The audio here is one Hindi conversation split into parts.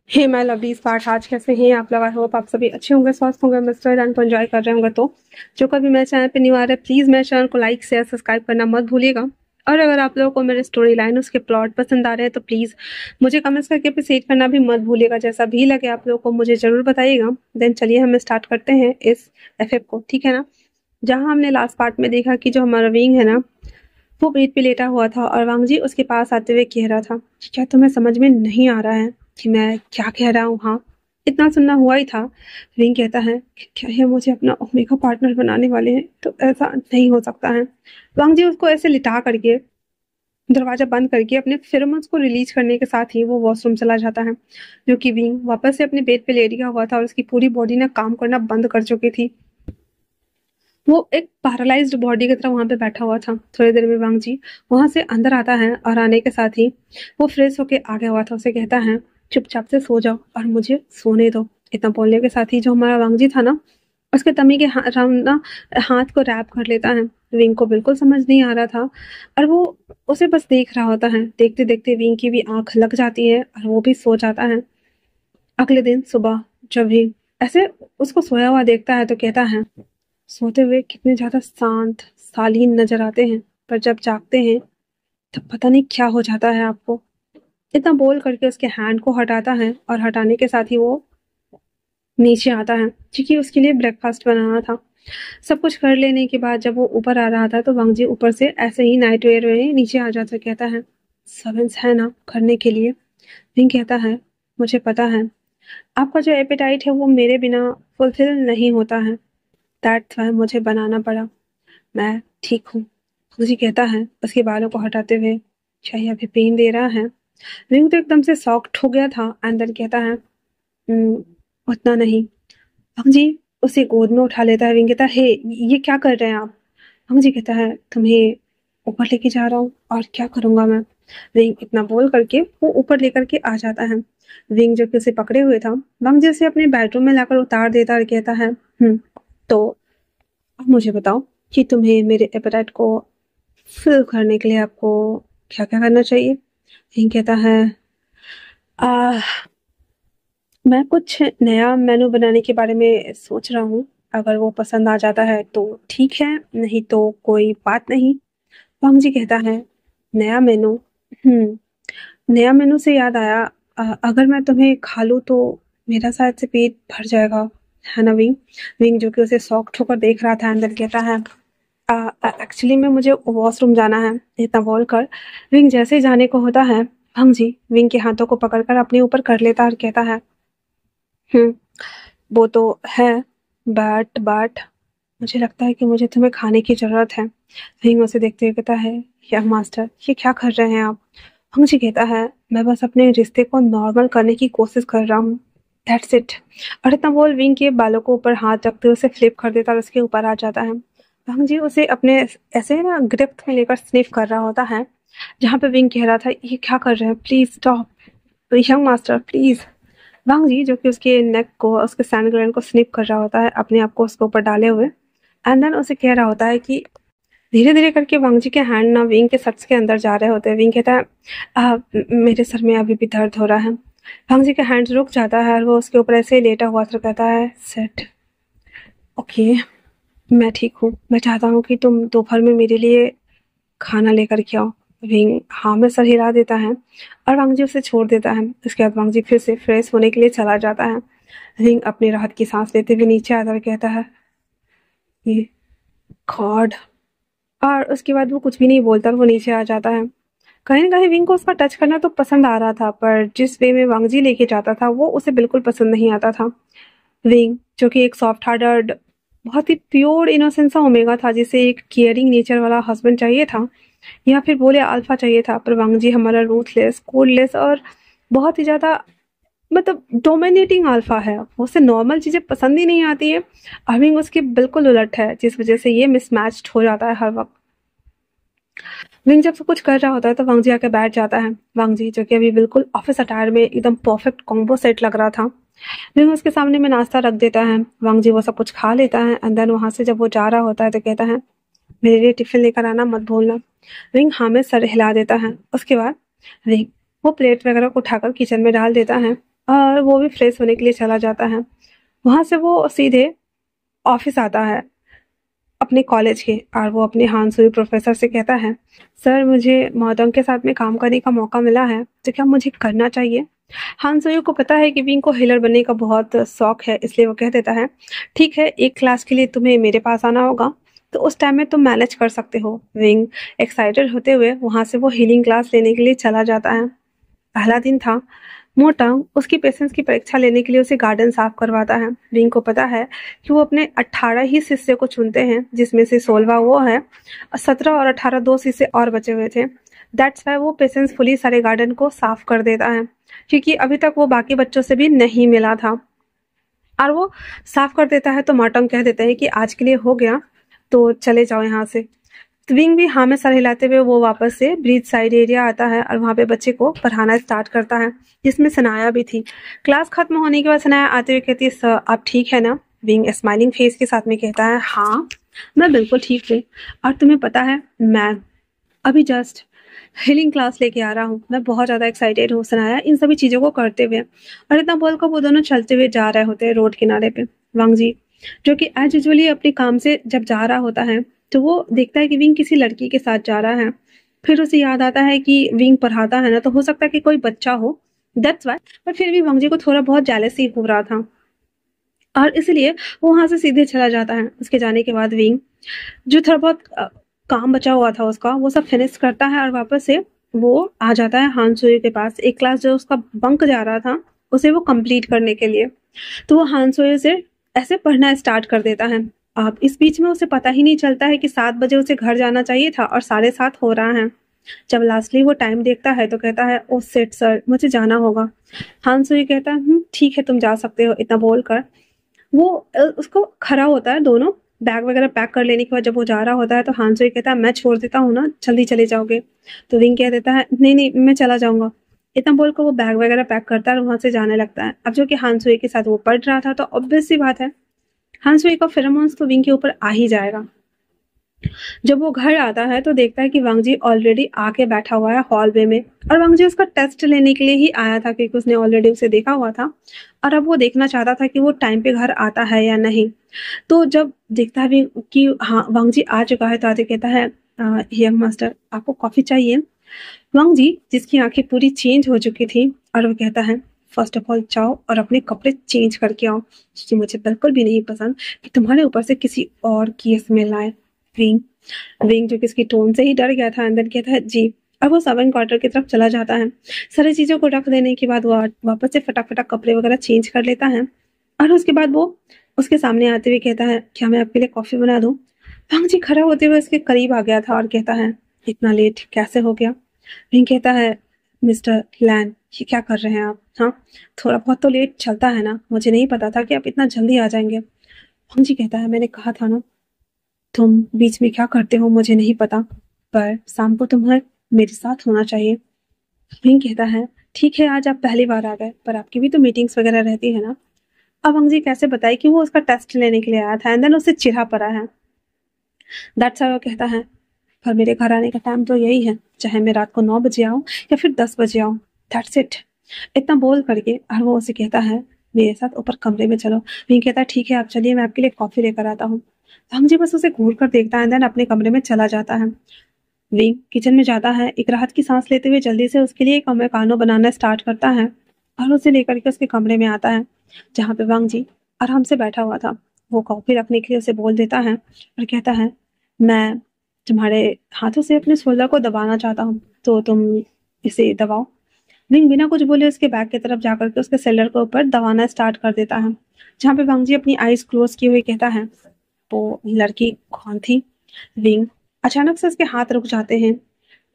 हे माय लवलीज पार्ट, आज कैसे हैं आप लोग? आई होप आप सभी अच्छे होंगे, स्वस्थ होंगे, मस्त एंड को एंजॉय कर रहे होंगे। तो जो कभी मेरे चैनल पे न्यू आ रहे हैं, प्लीज़ मेरे चैनल को लाइक शेयर सब्सक्राइब करना मत भूलिएगा। और अगर आप लोगों को मेरे स्टोरी लाइन उसके प्लॉट पसंद आ रहे हैं तो प्लीज़ मुझे कमेंट्स करके अप्रिशिएट करना भी मत भूलिएगा। जैसा भी लगे आप लोगों को मुझे ज़रूर बताइएगा। देन चलिए हम स्टार्ट करते हैं इस एफ को, ठीक है ना। जहाँ हमने लास्ट पार्ट में देखा कि जो हमारा विंग है ना, वो बेड पे लेटा हुआ था और वांग जी उसके पास आते हुए कह रहा था कि क्या तुम्हें समझ में नहीं आ रहा है कि मैं क्या कह रहा हूँ? हाँ, इतना सुनना हुआ ही था। विंग कहता है कि क्या ये मुझे अपना ओमेगा पार्टनर बनाने वाले हैं? तो ऐसा नहीं हो सकता है। वांग जी उसको ऐसे लिटा करके दरवाजा बंद करके अपने फेरोमोन्स को रिलीज करने के साथ ही वो वॉशरूम चला जाता है, जो कि विंग वापस से अपने बेड पे लेट गया हुआ था और उसकी पूरी बॉडी ने काम करना बंद कर चुकी थी। वो एक पैरालाइज्ड बॉडी की तरह वहां पे बैठा हुआ था। थोड़ी देर में वांग जी वहां से अंदर आता है और आने के साथ ही वो फ्रेश होके आ गया हुआ था। उसे कहता है चुपचाप से सो जाओ और मुझे सोने दो। इतना बोलने के साथ ही जो हमारा वांग जी था ना, उसके तमी के ना हाथ को रैप कर लेता है। विंग को बिल्कुल समझ नहीं आ रहा था और वो उसे बस देख रहा होता है। देखते देखते विंग की भी आंख लग जाती है और वो भी सो जाता है। अगले दिन सुबह जब भी ऐसे उसको सोया हुआ देखता है तो कहता है सोते हुए कितने ज्यादा शांत शालीन नजर आते हैं, पर जब जागते हैं तब पता नहीं क्या हो जाता है आपको। इतना बोल करके उसके हैंड को हटाता है और हटाने के साथ ही वो नीचे आता है, क्योंकि उसके लिए ब्रेकफास्ट बनाना था। सब कुछ कर लेने के बाद जब वो ऊपर आ रहा था तो वांगजी ऊपर से ऐसे ही नाइट वेयर में नीचे आ जाता, कहता है सर्वेंट्स है ना करने के लिए। विंग कहता है मुझे पता है, आपका जो एपेटाइट है वो मेरे बिना फुलफिल नहीं होता है, दैट्स वाई मुझे बनाना पड़ा। मैं ठीक हूँ। खुशी कहता है उसके बालों को हटाते हुए, क्या ये अभी पेन दे रहा है? रिंग तो एकदम से शॉक्ड हो गया था एंड देन कहता है "हम्म, उतना नहीं।" भंग जी उसे गोद में उठा लेता है। रिंग कहता है हे, ये क्या कर रहे हैं आप? भंग जी कहता है तुम्हें ऊपर लेके जा रहा हूँ और क्या करूंगा मैं। रिंग इतना बोल करके वो ऊपर लेकर के आ जाता है। रिंग जो कि उसे पकड़े हुए था, भंग जी उसे अपने बेडरूम में लाकर उतार देता और कहता है तो अब मुझे बताओ कि तुम्हें मेरे एपेटाइट को फिल करने के लिए आपको क्या-क्या करना चाहिए? यही कहता है आह, मैं कुछ नया मेनू बनाने के बारे में सोच रहा हूँ। अगर वो पसंद आ जाता है तो ठीक है, नहीं तो कोई बात नहीं। वांग जी कहता है नया मेनू। नया मेनू से याद आया, अगर मैं तुम्हें खा लूँ तो मेरा शायद से पेट भर जाएगा, है ना विंग? विंग जो कि उसे शॉक्ड होकर देख रहा था अंदर कहता है एक्चुअली में मुझे वॉशरूम जाना है। इतना बोलकर विंग जैसे ही जाने को होता है, भंग जी विंग के हाथों को पकड़कर अपने ऊपर कर लेता और कहता है हम्म वो तो है, बट मुझे लगता है कि मुझे तुम्हें खाने की जरूरत है। विंग उसे देखते हुए कहता है यंग मास्टर ये क्या कर रहे हैं आप? भंग जी कहता है मैं बस अपने रिश्ते को नॉर्मल करने की कोशिश कर रहा हूँ, दैट्स इट। और इतना बोल विंग के बालों को ऊपर हाथ रखते हुए उसे फ्लिप कर देता और उसके ऊपर आ जाता है। भंग जी उसे अपने ऐसे ना ग्रिप में लेकर स्निफ कर रहा होता है, जहाँ पे विंग कह रहा था ये क्या कर रहे हैं, please stop young master please. Wang ji जो कि उसके नेक को उसके सैंड ग्लैंड को स्निप कर रहा होता है अपने आप को उसके ऊपर डाले हुए, एंड देन उसे कह रहा होता है कि धीरे धीरे करके वांग जी के हैंड ना विंग के सट्स के अंदर जा रहे होते हैं। विंग कहता है मेरे सर में अभी भी दर्द हो रहा है। वांग जी का हैंड रुक जाता है और वो उसके ऊपर ऐसे ही लेटा हुआ तो कहता है सेट ओके, मैं ठीक हूँ। मैं चाहता हूँ कि तुम दोपहर में मेरे लिए खाना लेकर के आओ। विंग हाँ में सर हिला देता है और वांग जी उसे छोड़ देता है। उसके बाद वांग जी फिर से फ्रेश होने के लिए चला जाता है। विंग अपनी राहत की सांस लेते हुए नीचे आता और कहता है ये गॉड। और उसके बाद वो कुछ भी नहीं बोलता और वो नीचे आ जाता है। कहीं ना कहीं विंग को उसका टच करना तो पसंद आ रहा था, पर जिस वे में वांग जी लेके जाता था वो उसे बिल्कुल पसंद नहीं आता था। विंग जो कि एक सॉफ्ट हार्टेड बहुत ही प्योर इनोसेंस सा ओमेगा था, जिसे एक केयरिंग नेचर वाला हस्बैंड चाहिए था या फिर बोले अल्फा चाहिए था, पर वांग जी हमारा रूथलेस कोडलेस और बहुत ही ज्यादा मतलब डोमिनेटिंग अल्फा है। उसे नॉर्मल चीजें पसंद ही नहीं आती है। विंग उसके बिल्कुल उलट है, जिस वजह से ये मिसमैच्ड हो जाता है हर वक्त। विंग जब सब कुछ कर रहा होता है तो वांग जी आके बैठ जाता है। वांग जी जो कि अभी बिल्कुल ऑफिस अटायर में एकदम परफेक्ट कॉम्बो सेट लग रहा था, विंग उसके सामने में नाश्ता रख देता है। वांग जी वो सब कुछ खा लेता है एंड देन वहां से जब वो जा रहा होता है तो कहता है मेरे लिए टिफिन लेकर आना मत भूलना। विंग में सर हिला देता है। उसके बाद विंग वो प्लेट वगैरह को उठाकर किचन में डाल देता है और वो भी फ्रेश होने के लिए चला जाता है। वहाँ से वो सीधे ऑफिस आता है अपने कॉलेज के, और वो अपने हानसुई प्रोफेसर से कहता है, सर मुझे मॉडर्न के साथ में काम करने का मौका मिला है, तो क्या मुझे करना चाहिए? हानसुई को पता है कि विंग को हीलर बनने का बहुत शौक है, इसलिए वो कह देता है, ठीक है, एक क्लास के लिए तुम्हें मेरे पास आना होगा, तो उस टाइम में तुम मैनेज कर सकते हो। विंग एक्साइटेड होते हुए वहाँ से वो हीलिंग क्लास लेने के लिए चला जाता है। पहला दिन था। मोटंग उसकी पेशेंस की परीक्षा लेने के लिए उसे गार्डन साफ करवाता है। विंग को पता है कि वो अपने 18 ही शिष्य को चुनते हैं, जिसमें से 16वां वो है, 17 और 18 दो शिष्य और बचे हुए थे। दैट्स वाई वो पेशेंसफुली सारे गार्डन को साफ कर देता है, क्योंकि अभी तक वो बाकी बच्चों से भी नहीं मिला था। और वो साफ कर देता है तो मोटंग कह देता है कि आज के लिए हो गया, तो चले जाओ यहाँ से। तो विंग भी हाँ में सर हिलाते हुए वो वापस से ब्रिज साइड एरिया आता है और वहाँ पे बच्चे को पढ़ाना स्टार्ट करता है, जिसमें सनाया भी थी। क्लास खत्म होने के बाद सनाया आते हुए कहती है, सर आप ठीक है ना? विंग स्माइलिंग फेस के साथ में कहता है, हाँ मैं बिल्कुल ठीक हूँ, और तुम्हें पता है मैं अभी जस्ट हीलिंग क्लास लेके आ रहा हूँ, मैं बहुत ज़्यादा एक्साइटेड हूँ। सनाया इन सभी चीज़ों को करते हुए, और इतना बोलकर वो दोनों चलते हुए जा रहे होते हैं रोड किनारे पे। वांग जी जो कि एज यूजुअली अपने काम से जब जा रहा होता है, तो वो देखता है कि विंग किसी लड़की के साथ जा रहा है। फिर उसे याद आता है कि विंग पढ़ाता है ना, तो हो सकता है कि कोई बच्चा हो, दैट्स वाई। पर फिर भी वांग जी को थोड़ा बहुत जेलसी हो रहा था, और इसलिए वो वहां से सीधे चला जाता है। उसके जाने के बाद विंग जो थोड़ा बहुत काम बचा हुआ था उसका, वो सब फिनिश करता है, और वापस से वो आ जाता है हानसुई के पास। एक क्लास जो उसका बंक जा रहा था, उसे वो कंप्लीट करने के लिए। तो वो हानसुई से ऐसे पढ़ना स्टार्ट कर देता है। अब इस बीच में उसे पता ही नहीं चलता है कि 7 बजे उसे घर जाना चाहिए था और 7:30 हो रहा है। जब लास्टली वो टाइम देखता है तो कहता है, ओ सेट सर, मुझे जाना होगा। हानसुई कहता है, ठीक है तुम जा सकते हो। इतना बोलकर वो उसको खड़ा होता है। दोनों बैग वगैरह पैक कर लेने के बाद जब वो जा रहा होता है, तो हानसुई कहता है, मैं छोड़ देता हूँ ना, जल्दी चले जाओगे? तो विंग कह देता है, नहीं नहीं मैं चला जाऊंगा। इतना बोलकर वो बैग वगैरह पैक करता है और वहां से जाने लगता है। अब जो कि हानसुई के साथ वो पढ़ रहा था, तो ऑब्वियस सी बात है हानसुई का फेरोमोन्स तो विंग के ऊपर आ ही जाएगा। जब वो घर आता है तो देखता है कि वांगजी ऑलरेडी आके बैठा हुआ है हॉलवे में, और वांगजी उसका टेस्ट लेने के लिए ही आया था, क्योंकि उसने ऑलरेडी उसे देखा हुआ था, और अब वो देखना चाहता था कि वो टाइम पे घर आता है या नहीं। तो जब देखता है कि हाँ वांगजी आ चुका है, तो आते कहता है, यंग मास्टर आपको कॉफी चाहिए? वांगजी जिसकी आंखें पूरी चेंज हो चुकी थी, और वो कहता है, फर्स्ट ऑफ ऑल जाओ और अपने कपड़े चेंज करके आओ, क्योंकि मुझे बिल्कुल भी नहीं पसंद कि तुम्हारे ऊपर से किसी और की स्मेल आए। विंग विंग जो कि इसकी टोन से ही डर गया था, अंदर कहता है, जी। अब वो सर्वेंट क्वार्टर की तरफ चला जाता है। सारी चीजों को रख देने के बाद वो वापस से फटाफट कपड़े वगैरह चेंज कर लेता है, और उसके बाद वो उसके सामने आते हुए कहता है, क्या मैं आपके लिए कॉफी बना दूं? वांग जी खड़ा होते हुए उसके करीब आ गया था और कहता है, इतना लेट कैसे हो गया? विंग कहता है, मिस्टर लैन ये क्या कर रहे हैं आप? हाँ थोड़ा बहुत तो लेट चलता है ना, मुझे नहीं पता था कि आप इतना जल्दी आ जाएंगे। वांग जी कहता है, मैंने कहा था ना, तुम बीच में क्या करते हो मुझे नहीं पता, पर शाम को तुम्हें मेरे साथ होना चाहिए। विंग कहता है, ठीक है आज आप पहली बार आ गए, पर आपकी भी तो मीटिंग्स वगैरह रहती है ना। अब अंजी कैसे बताए कि वो उसका टेस्ट लेने के लिए आया था, एंड देन उसे चिढ़ा पड़ा है। दैट्स वो कहता है, पर मेरे घर आने का टाइम तो यही है, चाहे मैं रात को 9 बजे आऊँ या फिर 10 बजे आऊँ, दैट्स इट। इतना बोल करके और वो उसे कहता है, मेरे साथ ऊपर कमरे में चलो। विंग कहता है, ठीक है आप चलिए, मैं आपके लिए कॉफी लेकर आता हूँ। जी बस उसे घूर कर देखता है, देन अपने कमरे में चला जाता है। विंग किचन में जाता है, एक राहत की सांस लेते हुए जल्दी से उसके लिए एक अमेरिकानो बनाना स्टार्ट करता है, और उसे लेकर के उसके कमरे में आता है, जहाँ पे वांग जी आराम से बैठा हुआ था। वो कॉफी रखने के लिए उसे बोल देता है और कहता है, मैं तुम्हारे हाथों से अपने शोल्डर को दबाना चाहता हूँ, तो तुम इसे दबाओ। विंग बिना कुछ बोले उसके बैग की तरफ जाकर के उसके शोल्डर के ऊपर दबाना स्टार्ट कर देता है, जहाँ पे वांग जी अपनी आईज क्लोज किए हुए कहता है, वो लड़की कौन थी? विंग अचानक से उसके हाथ रुक जाते हैं।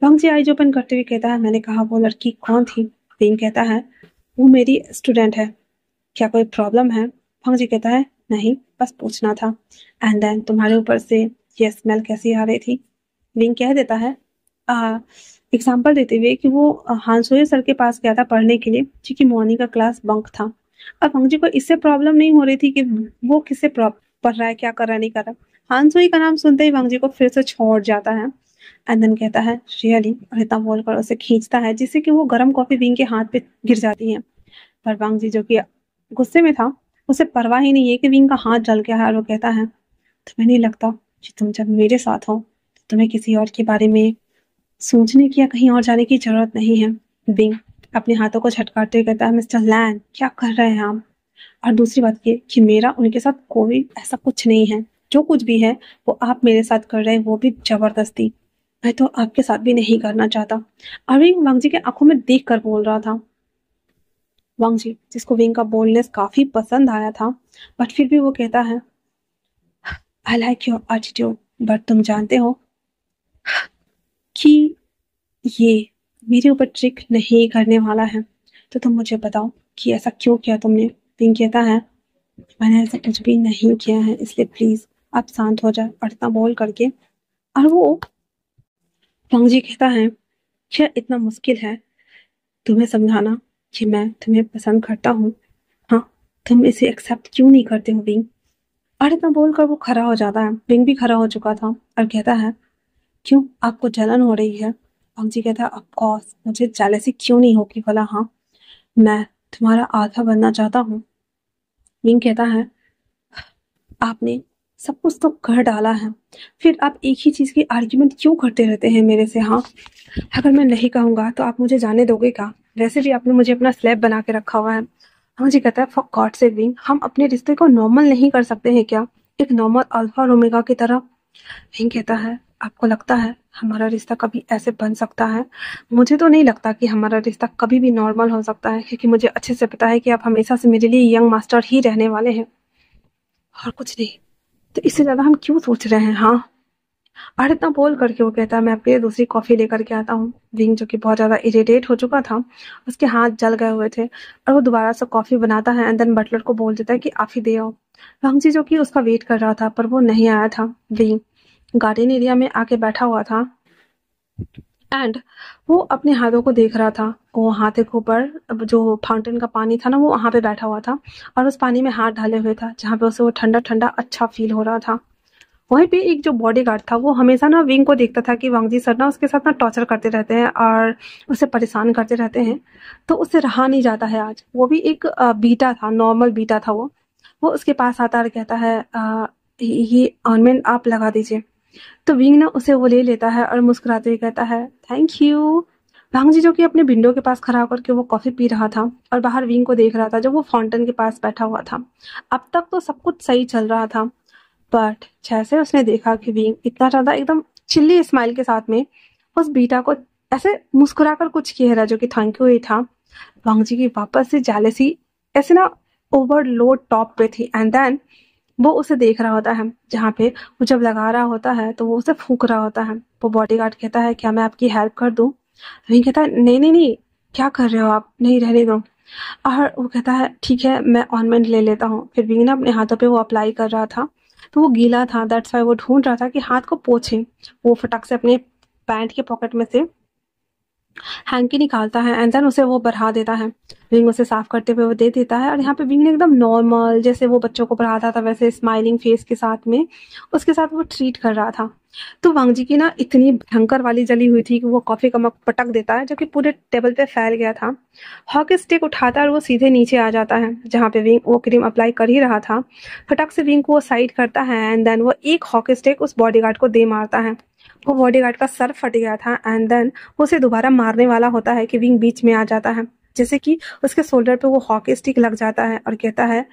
वांग जी आईज ओपन करते हुए कहता है, मैंने कहा वो लड़की कौन थी? विंग कहता है, वो मेरी स्टूडेंट है, क्या कोई प्रॉब्लम है? वांग जी कहता है, नहीं बस पूछना था। एंड देन तुम्हारे ऊपर से ये स्मेल कैसी आ रही थी? विंग कह देता है, एग्जाम्पल देते हुए कि वो हानसोए सर के पास गया था पढ़ने के लिए, क्योंकि मॉर्निंग का क्लास बंक था। अब वांग जी को इससे प्रॉब्लम नहीं हो रही थी कि वो किससे पढ़ रहा है, क्या कर रहा है, नहीं कर रहा। हानसोई का नाम सुनते ही वांग जी को फिर से छोड़ जाता है। एंड देन कहता है, रियली? और इतना बोलकर उसे खींचता है, जिससे कि वो गर्म कॉफी विंग के हाथ पे गिर जाती है। पर वांग जी जो कि गुस्से में था, उसे परवाह ही नहीं है कि विंग का हाथ जल गया है, और वो कहता है तुम्हें नहीं लगता कि तुम जब मेरे साथ हो तो तुम्हें किसी और के बारे में सोचने की या कहीं और जाने की जरूरत नहीं है। विंग अपने हाथों को झटकाते हुए कहता है मिस्टर लैन, क्या कर रहे हैं आप? और दूसरी बात ये कि मेरा उनके साथ कोई ऐसा कुछ नहीं है। जो कुछ भी है वो आप मेरे साथ कर रहे हैं, वो भी जबरदस्ती। मैं तो आपके साथ भी नहीं करना चाहता। और विंग वांग जी के आंखों में देख कर बोल रहा था। वांग जी जिसको विंग का बोल्डनेस काफी पसंद आया था, बट फिर भी वो कहता है I like your attitude, but तुम जानते हो कि ये मेरे ऊपर ट्रिक नहीं करने वाला है। तो तुम मुझे बताओ कि ऐसा क्यों किया तुमने? विंग कहता है मैंने ऐसा कुछ भी नहीं किया है, इसलिए प्लीज आप शांत हो जाए। और इतना बोल करके और वो वांग जी कहता है क्या इतना मुश्किल है तुम्हें समझाना कि मैं तुम्हें पसंद करता हूँ? हाँ, तुम इसे एक्सेप्ट क्यों नहीं करते हो विंग? और इतना बोलकर वो खड़ा हो जाता है। विंग भी खड़ा हो चुका था और कहता है क्यों आपको जलन हो रही है? वांग जी कहता है ऑफ कोर्स, मुझे जेलसी क्यों नहीं होगी भला? हाँ, मैं तुम्हारा आल्फा बनना चाहता हूँ। विंग कहता है आपने सब कुछ तो कर डाला है, फिर आप एक ही चीज की आर्ग्यूमेंट क्यों करते रहते हैं मेरे से? हाँ, अगर मैं नहीं कहूंगा तो आप मुझे जाने दोगे क्या? वैसे भी आपने मुझे अपना स्लैब बना के रखा हुआ है। हाँ जी कहता है फॉर गॉड से विंग, हम अपने रिश्ते को नॉर्मल नहीं कर सकते हैं क्या, एक नॉर्मल अल्फा और ओमेगा की तरह? विंग कहता है आपको लगता है हमारा रिश्ता कभी ऐसे बन सकता है? मुझे तो नहीं लगता कि हमारा रिश्ता कभी भी नॉर्मल हो सकता है, क्योंकि मुझे अच्छे से पता है कि आप हमेशा से मेरे लिए यंग मास्टर ही रहने वाले हैं और कुछ नहीं। तो इससे ज्यादा हम क्यों सोच रहे हैं? हाँ, और इतना बोल करके वो कहता है मैं आपके लिए दूसरी कॉफी लेकर के आता हूँ। विंग जो कि बहुत ज्यादा इरिटेट हो चुका था, उसके हाथ जल गए हुए थे, और वो दोबारा से कॉफी बनाता है एंड देन बटलर को बोल देता है कि आप ही दे आओ। वांग जी जो कि उसका वेट कर रहा था पर वो नहीं आया था। विंग गार्डन एरिया में आके बैठा हुआ था एंड वो अपने हाथों को देख रहा था। वो हाथे के ऊपर जो फाउंटेन का पानी था ना, वो वहां पे बैठा हुआ था और उस पानी में हाथ डाले हुए था, जहाँ पे उसे वो ठंडा ठंडा अच्छा फील हो रहा था। वहीं पे एक जो बॉडीगार्ड था वो हमेशा ना विंग को देखता था कि वांगजी सर ना उसके साथ ना टॉर्चर करते रहते हैं और उसे परेशान करते रहते हैं, तो उससे रहा नहीं जाता है। आज वो भी एक बीटा था, नॉर्मल बीटा था। वो उसके पास आता और कहता है ये ऑर्नामेंट आप लगा दीजिए। तो विंग ना उसे वो ले लेता है और मुस्कुराते हुए कहता है थैंक यू। वांग जी जो कि अपने विंडो के पास खड़ा होकर के वो कॉफी पी रहा था और बाहर विंग को देख रहा था, जब वो फाउंटेन के पास बैठा हुआ था। अब तक तो सब कुछ सही चल रहा था, बट जैसे उसने देखा कि विंग इतना ज्यादा एकदम चिल्ली स्माइल के साथ में उस बीटा को ऐसे मुस्कुराकर कुछ कह रहा जो कि थैंक यू ही था, वांग जी की वापस से जेलसी ऐसे ना ओवरलोड टॉप पे थी। एंड देन वो उसे देख रहा होता है, जहाँ पे वो जब लगा रहा होता है तो वो उसे फूंक रहा होता है। वो बॉडीगार्ड कहता है क्या मैं आपकी हेल्प कर दूं? विंग कहता है नहीं नहीं नहीं, क्या कर रहे हो आप, नहीं रहने दो। और वो कहता है ठीक है मैं ऑर्नामेंट ले लेता हूँ। फिर विंग ना अपने हाथों पे वो अप्लाई कर रहा था, तो वो गीला था, दैट्स वाई वो ढूंढ रहा था कि हाथ को पोछे। वो फटक से अपने पैंट के पॉकेट में से हैंकी निकालता है एंड देन उसे वो बढ़ा देता है। विंग उसे साफ करते हुए वो दे देता है और यहाँ पे विंग ने एकदम नॉर्मल जैसे वो बच्चों को पढ़ाता था वैसे स्माइलिंग फेस के साथ में उसके साथ वो ट्रीट कर रहा था। तो वांग जी की ना इतनी भयंकर वाली जली हुई थी कि वो कॉफी का मग पटक देता है जो कि पूरे टेबल पे फैल गया था। हॉकी स्टिक उठाता है और वो सीधे नीचे आ जाता है जहाँ पे विंग वो क्रीम अप्लाई कर ही रहा था। फटक से विंग को वो साइड करता है एंड देन वो एक हॉकी स्टिक उस बॉडीगार्ड को दे मारता है। वो बॉडीगार्ड का सर फट गया था एंड देन वो उसे दोबारा मारने वाला होता है कि विंग बीच में आ जाता है, जैसे कि उसके शोल्डर पे वो हॉकी स्टिक लग जाता है और कहता है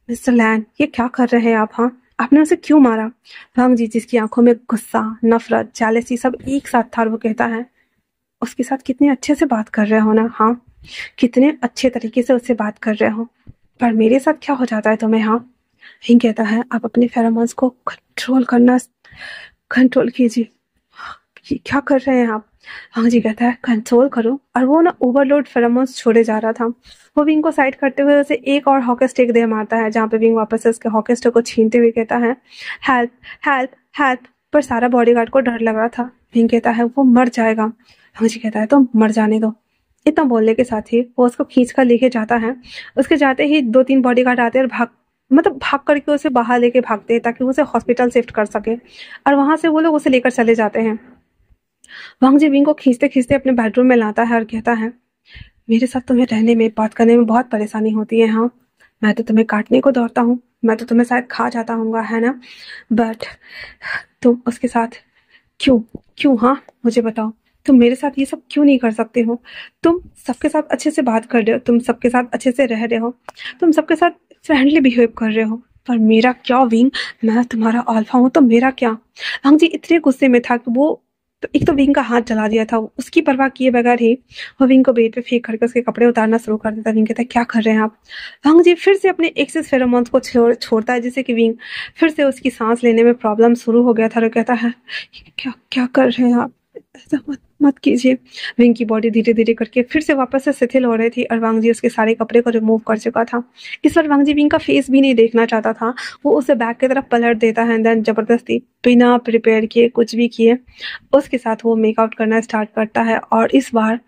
मिस्टर लैन ये क्या कर रहे हैं आप? हाँ, आपने उसे क्यों मारा? वांग जी जिसकी आंखों में गुस्सा, नफरत, जेलसी सब एक साथ था, और वो कहता है उसके साथ कितने अच्छे से बात कर रहे हो ना? हाँ, कितने अच्छे तरीके से उससे बात कर रहे हो, पर मेरे साथ क्या हो जाता है तुम्हें? हाँ, विंग कहता है आप अपने फेरोमोन्स को कंट्रोल कीजिए। ये क्या कर रहे हैं आप? हाँ जी कहता है कंट्रोल करो, और वो ना ओवरलोड फेरोमोन्स छोड़े जा रहा था। वो विंग को साइड करते हुए उसे एक और हॉकी स्टिक दे मारता है, जहाँ पे विंग वापस से उसके हॉकी स्टिक को छीनते हुए कहता है हेल्प हेल्प हेल्प। पर सारा बॉडीगार्ड को डर लग रहा था। विंग कहता है वो मर जाएगा। हाँ जी कहता है तो मर जाने दो। इतना बोलने के साथ ही वो उसको खींच कर लेके जाता है। उसके जाते ही 2-3 बॉडीगार्ड आते हैं और भाग करके उसे बाहर लेके भागते हैं ताकि वो उसे हॉस्पिटल शिफ्ट कर सके, और वहां से वो लोग उसे लेकर चले जाते हैं। वांग जी विंग को खींचते खींचते अपने बेडरूम में लाता है और कहता है मेरे साथ तुम्हें रहने में, बात करने में बहुत परेशानी होती है। हाँ, मैं तो तुम्हें काटने को दौड़ता हूँ, मैं तो तुम्हें शायद खा जाता हूँगा, है ना? बट तुम उसके साथ क्यों? क्यों? हाँ, मुझे बताओ, तुम मेरे साथ ये सब क्यों नहीं कर सकते हो? तुम सबके साथ अच्छे से बात कर रहे हो, तुम सबके साथ अच्छे से रह रहे हो, तुम सबके साथ फ्रेंडली बिहेव कर रहे हो, पर मेरा क्या विंग? मैं तुम्हारा अल्फा हूँ तो मेरा क्या? हम जी इतने गुस्से में था कि वो तो एक तो विंग का हाथ जला दिया था, उसकी परवाह किए बगैर ही वो विंग को बेड पे फेंक करके उसके कपड़े उतारना शुरू कर देता। विंग कहता है, क्या कर रहे हैं आप? हंग जी फिर से अपने एक्सेस फेरोमोन्स को छोड़ता है, जिससे कि विंग फिर से उसकी सांस लेने में प्रॉब्लम शुरू हो गया था। और कहता है, क्या क्या कर रहे हैं आप? ऐसा मत मत कीजिए। विंग की बॉडी धीरे धीरे करके फिर से वापस से शिथिल हो रही थी और वांग जी उसके सारे कपड़े को रिमूव कर चुका था। इस बार वांग जी विंग का फेस भी नहीं देखना चाहता था, वो उसे बैक की तरफ पलट देता है। देन जबरदस्ती बिना प्रिपेयर किए, कुछ भी किए, उसके साथ वो मेकआउट करना स्टार्ट करता है। और इस बार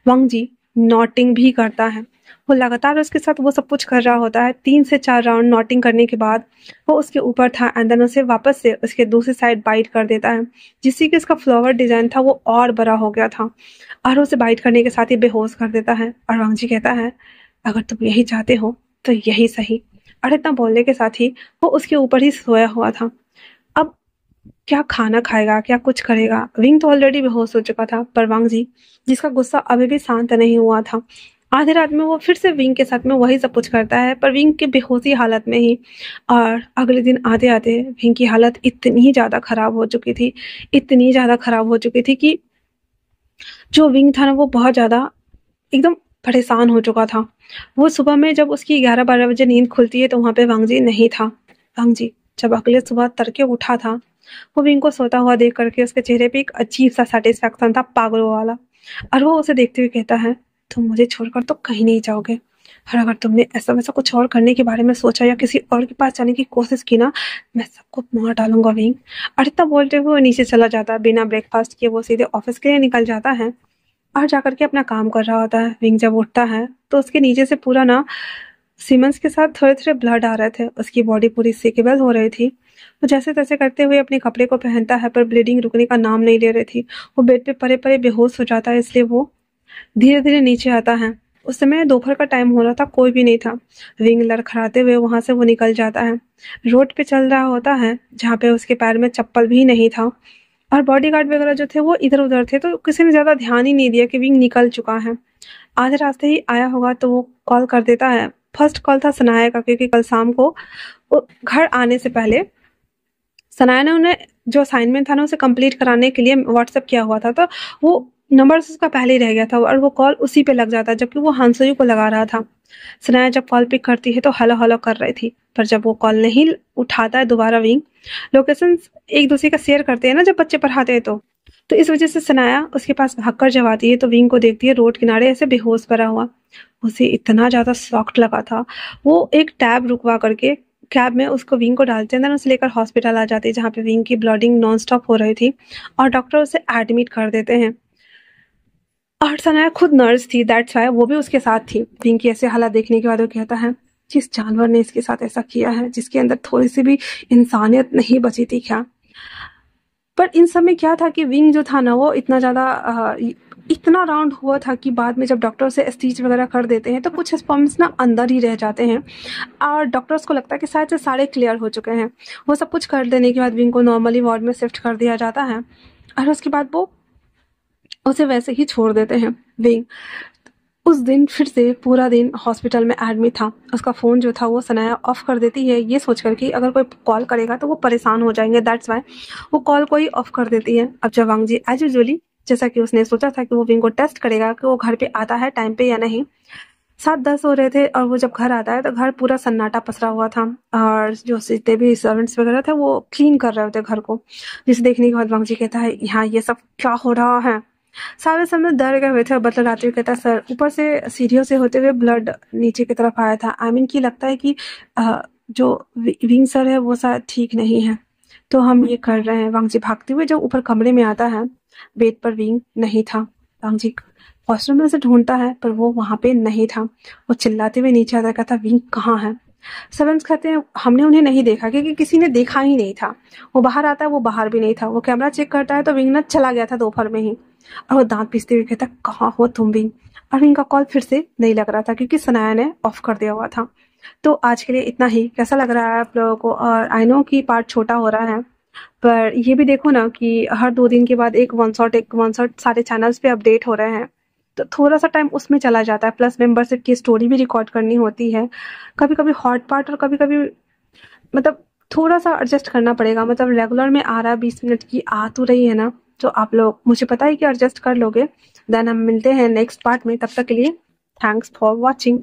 वांग जी नॉटिंग भी करता है। वो लगातार उसके साथ वो सब कुछ कर रहा होता है। 3 से 4 राउंड नॉटिंग करने के बाद वो उसके ऊपर था एंड देन उसे वापस से उसके दूसरी साइड बाइट कर देता है, जिससे कि उसका फ्लावर डिजाइन था वो और बड़ा हो गया था और उसे बाइट करने के साथ ही बेहोश कर देता है। और वांग जी कहता है, अगर तुम यही चाहते हो तो यही सही। और इतना बोलने के साथ ही वो उसके ऊपर ही सोया हुआ था। अब क्या खाना खाएगा, क्या कुछ करेगा? विंग तो ऑलरेडी बेहोश हो चुका था, पर वांग जी, जिसका गुस्सा अभी भी शांत नहीं हुआ था, आधे रात में वो फिर से विंग के साथ में वही सब कुछ करता है, पर विंग के बेहोशी हालत में ही। और अगले दिन आते आते विंग की हालत इतनी ज़्यादा खराब हो चुकी थी, इतनी ज़्यादा खराब हो चुकी थी कि जो विंग था ना वो बहुत ज़्यादा एकदम परेशान हो चुका था। वो सुबह में जब उसकी 11-12 बजे नींद खुलती है तो वहाँ पे वांग जी नहीं था। वांग जी जब अगले सुबह तड़के उठा था, वो विंग को सोता हुआ देख करके उसके चेहरे पे एक अजीब सा सेटिस्फैक्शन था, पागलों वाला। और वो उसे देखते हुए कहता है, तुम मुझे छोड़कर तो कहीं नहीं जाओगे, और अगर तुमने ऐसा वैसा कुछ और करने के बारे में सोचा या किसी और के पास जाने की कोशिश की ना, मैं सबको मार डालूंगा विंग। और इतना बोलते हुए वो नीचे चला जाता है। बिना ब्रेकफास्ट किए वो सीधे ऑफिस के लिए निकल जाता है और जाकर के अपना काम कर रहा होता है। विंग जब उठता है तो उसके नीचे से पूरा ना सीमेंस के साथ थोड़े थोड़े ब्लड आ रहे थे, उसकी बॉडी पूरी सेकेबल हो रही थी। वो जैसे तैसे करते हुए अपने कपड़े को पहनता है, पर ब्लीडिंग रुकने का नाम नहीं ले रही थी। वो बेड पे पड़े पड़े बेहोश हो जाता है, इसलिए वो धीरे धीरे नीचे आता है। उस समय दोपहर का टाइम हो रहा था, कोई भी नहीं था। विंग लड़खड़ाते हुए वहां से वो निकल जाता है। रोड पे चल रहा होता है जहाँ पे उसके पैर में चप्पल भी नहीं था, और बॉडीगार्ड वगैरह जो थे वो इधर उधर थे, तो किसी ने ज्यादा ध्यान ही नहीं दिया कि विंग निकल चुका है। आधे रास्ते ही आया होगा तो वो कॉल कर देता है। फर्स्ट कॉल था सनाया का, क्योंकि कल शाम को वो घर आने से पहले सनाया ने उन्हें जो असाइनमेंट था ना उसे कंप्लीट कराने के लिए व्हाट्सएप किया हुआ था, तो वो नंबर उसका पहले ही रह गया था और वो कॉल उसी पे लग जाता, जबकि वो हांसोयू को लगा रहा था। सनाया जब कॉल पिक करती है तो हेलो हेलो कर रही थी, पर जब वो कॉल नहीं उठाता है दोबारा विंग, लोकेशन एक दूसरे का शेयर करते हैं ना जब बच्चे पढ़ाते हैं तो इस वजह से सनाया उसके पास भागकर जब आती है तो विंग को देखती है रोड किनारे ऐसे बेहोश पड़ा हुआ। उसे इतना ज्यादा शॉक्ड लगा था, वो एक टैब रुकवा करके कैब में उसको विंग को डालते हैं, देन उसे लेकर हॉस्पिटल आ जाती है जहाँ पे विंग की ब्लीडिंग नॉन स्टॉप हो रही थी और डॉक्टर उसे एडमिट कर देते हैं। और सनाया खुद नर्स थी, दैट्स वाई वो भी उसके साथ थी। विंग की ऐसे हालत देखने के बाद वो कहता है, जिस जानवर ने इसके साथ ऐसा किया है, जिसके अंदर थोड़ी सी भी इंसानियत नहीं बची थी क्या? पर इन सब में क्या था कि विंग जो था ना वो इतना ज्यादा इतना राउंड हुआ था कि बाद में जब डॉक्टर से स्टिच वगैरह कर देते हैं तो कुछ स्पर्म्स ना अंदर ही रह जाते हैं और डॉक्टर्स को लगता है कि शायद से सारे क्लियर हो चुके हैं। वो सब कुछ कर देने के बाद विंग को नॉर्मली वार्ड में शिफ्ट कर दिया जाता है और उसके बाद वो उसे वैसे ही छोड़ देते हैं। विंग उस दिन फिर से पूरा दिन हॉस्पिटल में एडमिट था। उसका फ़ोन जो था वो सनाया ऑफ कर देती है, ये सोच कर कि अगर कोई कॉल करेगा तो वो परेशान हो जाएंगे, दैट्स वाई वो कॉल को ही ऑफ कर देती है। अब जब वांग जी एज यूजुअली जैसा कि उसने सोचा था कि वो विंग को टेस्ट करेगा कि वो घर पे आता है टाइम पे या नहीं, 7-10 हो रहे थे और वो जब घर आता है तो घर पूरा सन्नाटा पसरा हुआ था और जो जितने भी सर्वेंट्स वगैरह थे वो क्लीन कर रहे होते घर को, जिसे देखने के बाद वांग जी कहता है, यहाँ ये सब क्या हो रहा है? सारे समय डर गए हुए थे और बटलर आते हुए कहता है, सर ऊपर से सीढ़ियों से होते हुए ब्लड नीचे की तरफ आया था। आई मीन की लगता है कि जो विंग सर है वो शायद ठीक नहीं है, तो हम ये कर रहे हैं। वांग जी भागते हुए जब ऊपर कमरे में आता है, बेड पर विंग नहीं था। वांग जी वॉशरूम में से ढूंढता है पर वो वहां पे नहीं था। वो चिल्लाते हुए नीचे आता कहता, विंग कहाँ है? सर्वेंट्स कहते हैं, हमने उन्हें नहीं देखा, क्योंकि किसी ने देखा ही नहीं था। वो बाहर आता है, वो बाहर भी नहीं था। वो कैमरा चेक करता है तो विंग ना चला गया था दोपहर में ही। और वो दांत पीसते हुए कहता, कहाँ हो तुम विंग? और इनका कॉल फिर से नहीं लग रहा था क्योंकि सनाया ने ऑफ कर दिया हुआ था। तो आज के लिए इतना ही। कैसा लग रहा है आप लोगों को? और आई नो कि पार्ट छोटा हो रहा है, पर ये भी देखो ना कि हर 2 दिन के बाद एक वन शॉट सारे चैनल्स पे अपडेट हो रहे हैं, तो थोड़ा-सा टाइम उसमें चला जाता है। प्लस मेंबरशिप की स्टोरी भी रिकॉर्ड करनी होती है। कभी-कभी हॉट पार्ट और कभी-कभी मतलब थोड़ा-सा एडजस्ट करना पड़ेगा। मतलब रेगुलर में आ रहा है 20 मिनट की आ तो रही है ना, तो आप लोग मुझे पता है कि एडजस्ट कर लोगे। देन हम मिलते हैं नेक्स्ट पार्ट में। तब तक के लिए थैंक्स फॉर वॉचिंग।